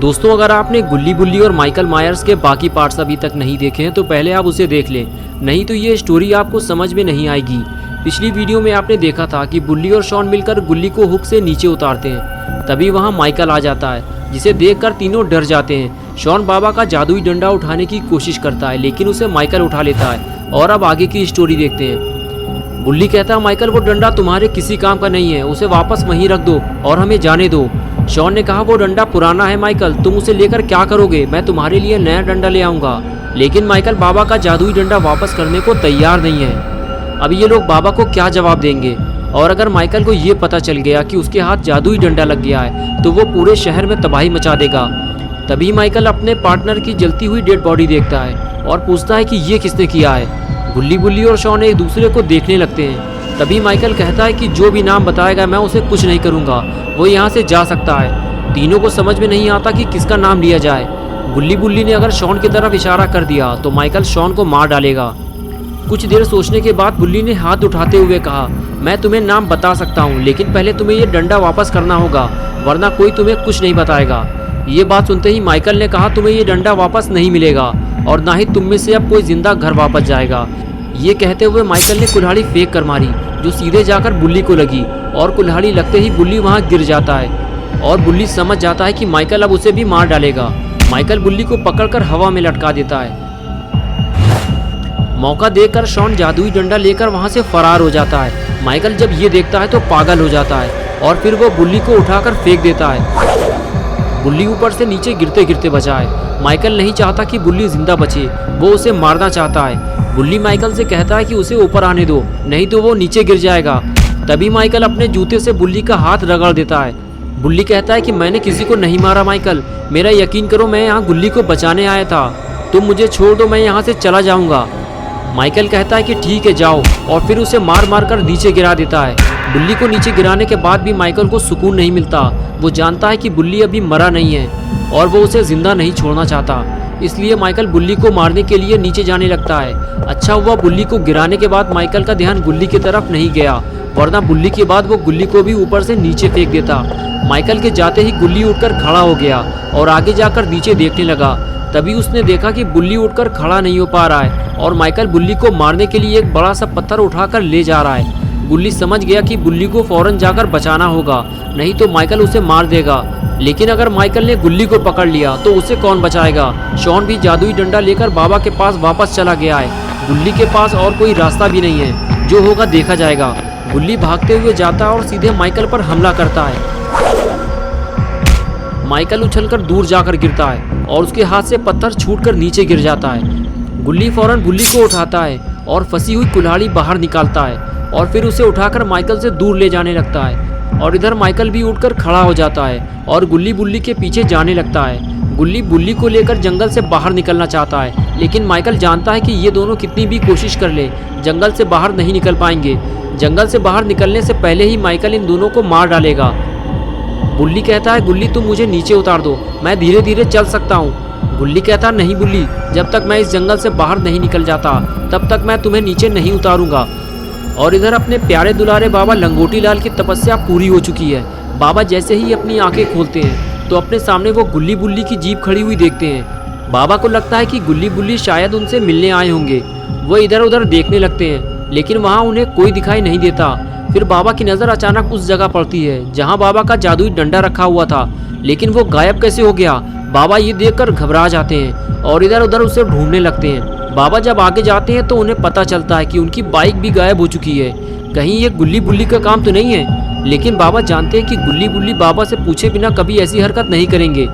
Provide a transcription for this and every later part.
दोस्तों, अगर आपने गुल्ली बुल्ली और माइकल मायर्स के बाकी पार्ट्स अभी तक नहीं देखे हैं तो पहले आप उसे देख लें, नहीं तो ये स्टोरी आपको समझ में नहीं आएगी। पिछली वीडियो में आपने देखा था कि बुल्ली और शॉन मिलकर गुल्ली को हुक से नीचे उतारते हैं। तभी वहाँ माइकल आ जाता है, जिसे देखकर तीनों डर जाते हैं। शॉन बाबा का जादुई डंडा उठाने की कोशिश करता है, लेकिन उसे माइकल उठा लेता है। और अब आगे की स्टोरी देखते हैं। बुल्ली कहता है, माइकल वो डंडा तुम्हारे किसी काम का नहीं है, उसे वापस वहीं रख दो और हमें जाने दो। शॉन ने कहा, वो डंडा पुराना है माइकल, तुम उसे लेकर क्या करोगे? मैं तुम्हारे लिए नया डंडा ले आऊँगा। लेकिन माइकल बाबा का जादुई डंडा वापस करने को तैयार नहीं है। अब ये लोग बाबा को क्या जवाब देंगे? और अगर माइकल को ये पता चल गया कि उसके हाथ जादुई डंडा लग गया है तो वो पूरे शहर में तबाही मचा देगा। तभी माइकल अपने पार्टनर की जलती हुई डेड बॉडी देखता है और पूछता है कि ये किसने किया है। गुल्ली बुल्ली और शॉन एक दूसरे को देखने लगते हैं। तभी माइकल कहता है कि जो भी नाम बताएगा मैं उसे कुछ नहीं करूँगा, वो यहाँ से जा सकता है। तीनों को समझ में नहीं आता कि किसका नाम लिया जाए। गुल्ली बुल्ली ने अगर शॉन की तरफ इशारा कर दिया तो माइकल शॉन को मार डालेगा। कुछ देर सोचने के बाद बुल्ली ने हाथ उठाते हुए कहा, मैं तुम्हें नाम बता सकता हूँ, लेकिन पहले तुम्हें ये डंडा वापस करना होगा, वरना कोई तुम्हें कुछ नहीं बताएगा। ये बात सुनते ही माइकल ने कहा, तुम्हें ये डंडा वापस नहीं मिलेगा और ना ही तुम में से अब कोई जिंदा घर वापस जाएगा। ये कहते हुए माइकल ने कुल्हाड़ी फेंक कर मारी, जो सीधे जाकर बुल्ली को लगी और कुल्हाड़ी लगते ही बुल्ली वहाँ गिर जाता है और बुल्ली समझ जाता है कि माइकल अब उसे भी मार डालेगा। माइकल बुल्ली को पकड़कर हवा में लटका देता है। मौका देखकर शॉन जादुई डंडा लेकर वहां से फरार हो जाता है। माइकल जब ये देखता है तो पागल हो जाता है और फिर वो बुल्ली को उठाकर फेंक देता है। बुल्ली ऊपर से नीचे गिरते गिरते बचा है। माइकल नहीं चाहता कि बुल्ली जिंदा बचे, वो उसे मारना चाहता है। बुल्ली माइकल से कहता है कि उसे ऊपर आने दो, नहीं तो वो नीचे गिर जाएगा। तभी माइकल अपने जूते से बुल्ली का हाथ रगड़ देता है। बुल्ली कहता है कि मैंने किसी को नहीं मारा माइकल, मेरा यकीन करो, मैं यहाँ गुल्ली को बचाने आया था। तुम मुझे छोड़ दो, मैं यहाँ से चला जाऊँगा। माइकल कहता है कि ठीक है जाओ, और फिर उसे मार मार कर नीचे गिरा देता है। बुल्ली को नीचे गिराने के बाद भी माइकल को सुकून नहीं मिलता। वो जानता है कि बुल्ली अभी मरा नहीं है और वो उसे जिंदा नहीं छोड़ना चाहता। इसलिए माइकल बुल्ली को मारने के लिए नीचे जाने लगता है। अच्छा हुआ बुल्ली को गिराने के बाद माइकल का ध्यान गुल्ली की तरफ नहीं गया, वरना बुल्ली के बाद वो गुल्ली को भी ऊपर से नीचे फेंक देता। माइकल के जाते ही गुल्ली उठकर खड़ा हो गया और आगे जाकर नीचे देखने लगा। तभी उसने देखा कि बुल्ली उठकर खड़ा नहीं हो पा रहा है और माइकल बुल्ली को मारने के लिए एक बड़ा सा पत्थर उठाकर ले जा रहा है। गुल्ली समझ गया कि बुल्ली को फौरन जाकर बचाना होगा, नहीं तो माइकल उसे मार देगा। लेकिन अगर माइकल ने गुल्ली को पकड़ लिया तो उसे कौन बचाएगा? शॉन भी जादुई डंडा लेकर बाबा के पास वापस चला गया है। गुल्ली के पास और कोई रास्ता भी नहीं है, जो होगा देखा जाएगा। गुल्ली भागते हुए जाता है और सीधे माइकल पर हमला करता है। माइकल उछलकर दूर जाकर गिरता है और उसके हाथ से पत्थर छूटकर नीचे गिर जाता है। गुल्ली फौरन बुल्ली को उठाता है और फंसी हुई कुल्हाड़ी बाहर निकालता है और फिर उसे उठाकर माइकल से दूर ले जाने लगता है। और इधर माइकल भी उठकर खड़ा हो जाता है और गुल्ली बुल्ली के पीछे जाने लगता है। गुल्ली बुल्ली को लेकर जंगल से बाहर निकलना चाहता है, लेकिन माइकल जानता है कि ये दोनों कितनी भी कोशिश कर ले जंगल से बाहर नहीं निकल पाएंगे। जंगल से बाहर निकलने से पहले ही माइकल इन दोनों को मार डालेगा। बुल्ली कहता है, गुल्ली तुम मुझे नीचे उतार दो, मैं धीरे धीरे चल सकता हूँ। गुल्ली कहता, नहीं बुल्ली, जब तक मैं इस जंगल से बाहर नहीं निकल जाता तब तक मैं तुम्हें नीचे नहीं उतारूंगा। और इधर अपने प्यारे दुलारे बाबा लंगोटी लाल की तपस्या पूरी हो चुकी है। बाबा जैसे ही अपनी आंखें खोलते हैं तो अपने सामने वो गुल्ली बुल्ली की जीप खड़ी हुई देखते हैं। बाबा को लगता है कि गुल्ली बुल्ली शायद उनसे मिलने आए होंगे। वो इधर उधर देखने लगते हैं, लेकिन वहाँ उन्हें कोई दिखाई नहीं देता। फिर बाबा की नज़र अचानक उस जगह पड़ती है जहाँ बाबा का जादुई डंडा रखा हुआ था, लेकिन वो गायब कैसे हो गया? बाबा ये देखकर घबरा जाते हैं और इधर उधर उसे ढूंढने लगते हैं। बाबा जब आगे जाते हैं तो उन्हें पता चलता है कि उनकी बाइक भी गायब हो चुकी है। कहीं ये गुल्ली बुल्ली का काम तो नहीं है? लेकिन बाबा जानते हैं कि गुल्ली बुल्ली बाबा से पूछे बिना कभी ऐसी हरकत नहीं करेंगे।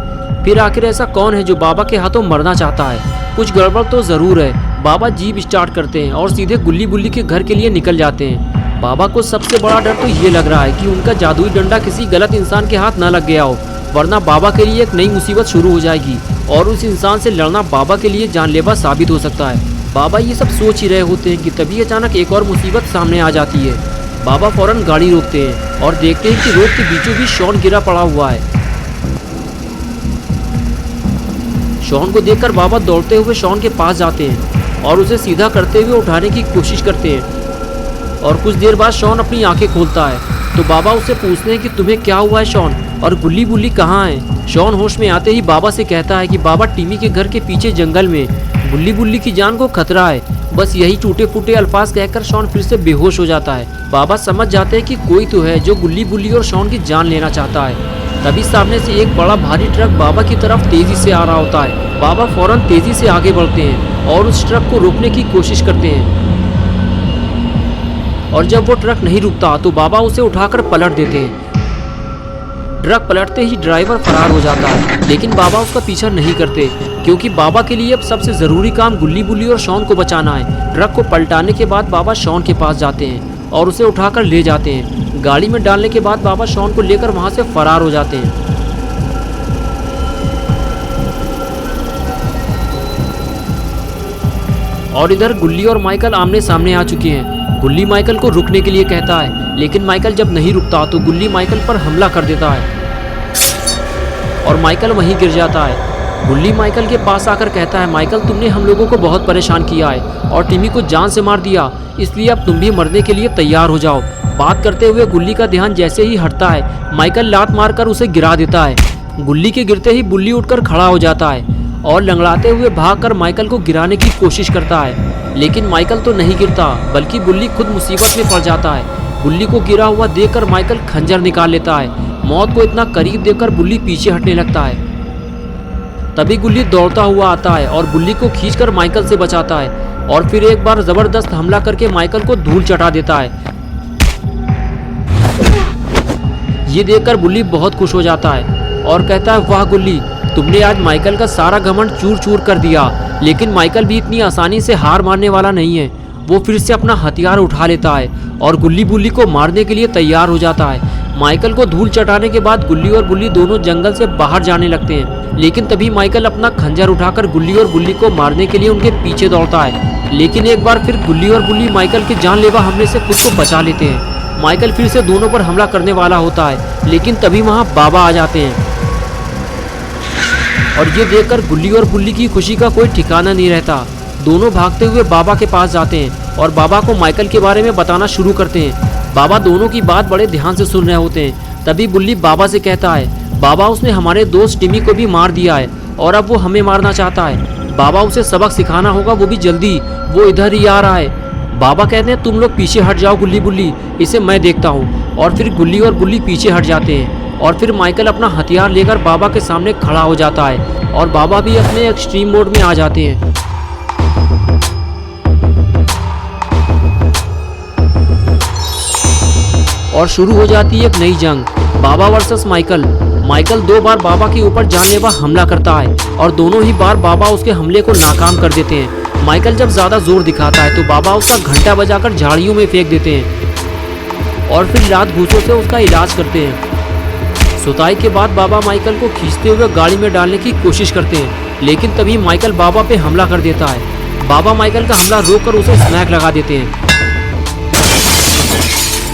फिर आखिर ऐसा कौन है जो बाबा के हाथों मरना चाहता है? कुछ गड़बड़ तो ज़रूर है। बाबा जीप स्टार्ट करते हैं और सीधे गुल्ली बुल्ली के घर के लिए निकल जाते हैं। बाबा को सबसे बड़ा डर तो ये लग रहा है कि उनका जादुई डंडा किसी गलत इंसान के हाथ न लग गया हो, वरना बाबा के लिए एक नई मुसीबत शुरू हो जाएगी और उस इंसान से लड़ना बाबा के लिए जानलेवा साबित हो सकता है। बाबा ये सब सोच ही रहे होते हैं कि तभी अचानक एक और मुसीबत सामने आ जाती है। बाबा फौरन गाड़ी रोकते हैं और देखते हैं कि रोड के बीचों बीच शॉन गिरा पड़ा हुआ है। शॉन को देखकर बाबा दौड़ते हुए शॉन के पास जाते हैं और उसे सीधा करते हुए उठाने की कोशिश करते हैं। और कुछ देर बाद शॉन अपनी आंखें खोलता है तो बाबा उससे पूछते हैं कि तुम्हें क्या हुआ है शॉन? और गुल्ली बुल्ली कहाँ है। शॉन होश में आते ही बाबा से कहता है कि बाबा, टिमी के घर के पीछे जंगल में गुल्ली बुल्ली की जान को खतरा है। बस यही टूटे फूटे अल्फाज कहकर शॉन फिर से बेहोश हो जाता है। बाबा समझ जाते हैं कि कोई तो है जो गुल्ली बुल्ली और शॉन की जान लेना चाहता है। तभी सामने से एक बड़ा भारी ट्रक बाबा की तरफ तेजी से आ रहा होता है। बाबा फौरन तेजी से आगे बढ़ते हैं और उस ट्रक को रोकने की कोशिश करते हैं, और जब वो ट्रक नहीं रुकता तो बाबा उसे उठाकर पलट देते हैं। ट्रक पलटते ही ड्राइवर फरार हो जाता है, लेकिन बाबा उसका पीछा नहीं करते क्योंकि बाबा के लिए अब सबसे ज़रूरी काम गुल्ली बुल्ली और शॉन को बचाना है। ट्रक को पलटाने के बाद बाबा शॉन के पास जाते हैं और उसे उठाकर ले जाते हैं। गाड़ी में डालने के बाद बाबा शॉन को लेकर वहाँ से फरार हो जाते हैं। और इधर गुल्ली और माइकल आमने सामने आ चुके हैं। गुल्ली माइकल को रुकने के लिए कहता है, लेकिन माइकल जब नहीं रुकता तो गुल्ली माइकल पर हमला कर देता है और माइकल वहीं गिर जाता है। गुल्ली माइकल के पास आकर कहता है, माइकल, तुमने हम लोगों को बहुत परेशान किया है और टिमी को जान से मार दिया, इसलिए अब तुम भी मरने के लिए तैयार हो जाओ। बात करते हुए गुल्ली का ध्यान जैसे ही हटता है, माइकल लात मारकर उसे गिरा देता है। गुल्ली के गिरते ही बुल्ली उठकर खड़ा हो जाता है और लंगड़ाते हुए भागकर माइकल को गिराने की कोशिश करता है, लेकिन माइकल तो नहीं गिरता बल्कि बुल्ली खुद मुसीबत में पड़ जाता है। बुल्ली को गिरा हुआ देखकर माइकल खंजर निकाल लेता है। मौत को इतना करीब देखकर बुल्ली पीछे हटने लगता है। तभी गुल्ली दौड़ता हुआ आता है और बुल्ली को खींचकर माइकल से बचाता है और फिर एक बार जबरदस्त हमला करके माइकल को धूल चटा देता है। ये देखकर बुल्ली बहुत खुश हो जाता है और कहता है, वाह गुल्ली, तुमने आज माइकल का सारा घमंड चूर चूर कर दिया। लेकिन माइकल भी इतनी आसानी से हार मानने वाला नहीं है। वो फिर से अपना हथियार उठा लेता है और गुल्ली बुल्ली को मारने के लिए तैयार हो जाता है। माइकल को धूल चटाने के बाद गुल्ली और बुल्ली दोनों जंगल से बाहर जाने लगते हैं, लेकिन तभी माइकल अपना खंजर उठाकर गुल्ली और बुल्ली को मारने के लिए उनके पीछे दौड़ता है। लेकिन एक बार फिर गुल्ली और बुल्ली माइकल के जानलेवा हमले से खुद को बचा लेते हैं। माइकल फिर से दोनों पर हमला करने वाला होता है, लेकिन तभी वहाँ बाबा आ जाते हैं और ये देखकर गुल्ली और बुल्ली की खुशी का कोई ठिकाना नहीं रहता। दोनों भागते हुए बाबा के पास जाते हैं और बाबा को माइकल के बारे में बताना शुरू करते हैं। बाबा दोनों की बात बड़े ध्यान से सुन रहे होते हैं। तभी बुल्ली बाबा से कहता है, बाबा, उसने हमारे दोस्त टिमी को भी मार दिया है और अब वो हमें मारना चाहता है। बाबा, उसे सबक सिखाना होगा, वो भी जल्दी, वो इधर ही आ रहा है। बाबा कहते हैं, तुम लोग पीछे हट जाओ गुल्ली बुल्ली, इसे मैं देखता हूँ। और फिर गुल्ली और बुल्ली पीछे हट जाते हैं और फिर माइकल अपना हथियार लेकर बाबा के सामने खड़ा हो जाता है और बाबा भी अपने एक्सट्रीम मोड में आ जाते हैं। और शुरू हो जाती है एक नई जंग, बाबा वर्सेस माइकल। माइकल 2 बार बाबा के ऊपर जानलेवा हमला करता है और दोनों ही बार बाबा उसके हमले को नाकाम कर देते हैं। माइकल जब ज़्यादा जोर दिखाता है तो बाबा उसका घंटा बजाकर झाड़ियों में फेंक देते हैं और फिर रात भूसों से उसका इलाज करते हैं। सुताई के बाद बाबा माइकल को खींचते हुए गाड़ी में डालने की कोशिश करते हैं, लेकिन तभी माइकल बाबा पे हमला कर देता है। बाबा माइकल का हमला रोककर उसे स्मैक लगा देते हैं।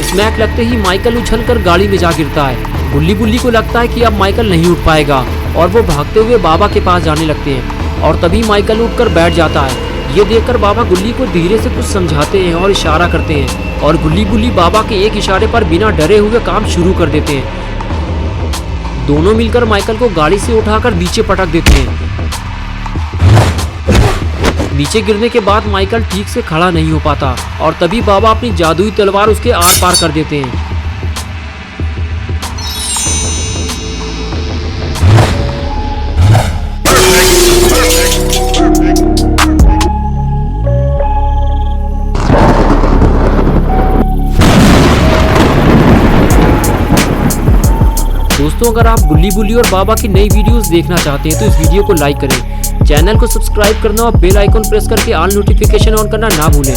स्मैक लगते ही माइकल उछलकर गाड़ी में जा गिरता है। गुल्ली बुल्ली को लगता है कि अब माइकल नहीं उठ पाएगा और वो भागते हुए बाबा के पास जाने लगते हैं और तभी माइकल उठकर बैठ जाता है। ये देखकर बाबा गुल्ली को धीरे से कुछ समझाते हैं और इशारा करते हैं और गुल्ली बुल्ली बाबा के एक इशारे पर बिना डरे हुए काम शुरू कर देते हैं। दोनों मिलकर माइकल को गाड़ी से उठाकर नीचे पटक देते हैं। नीचे गिरने के बाद माइकल ठीक से खड़ा नहीं हो पाता और तभी बाबा अपनी जादुई तलवार उसके आर पार कर देते हैं। दोस्तों, अगर आप गुल्ली बुल्ली और बाबा की नई वीडियोस देखना चाहते हैं तो इस वीडियो को लाइक करें, चैनल को सब्सक्राइब करना और बेल आइकन प्रेस करके ऑल नोटिफिकेशन ऑन करना ना भूलें।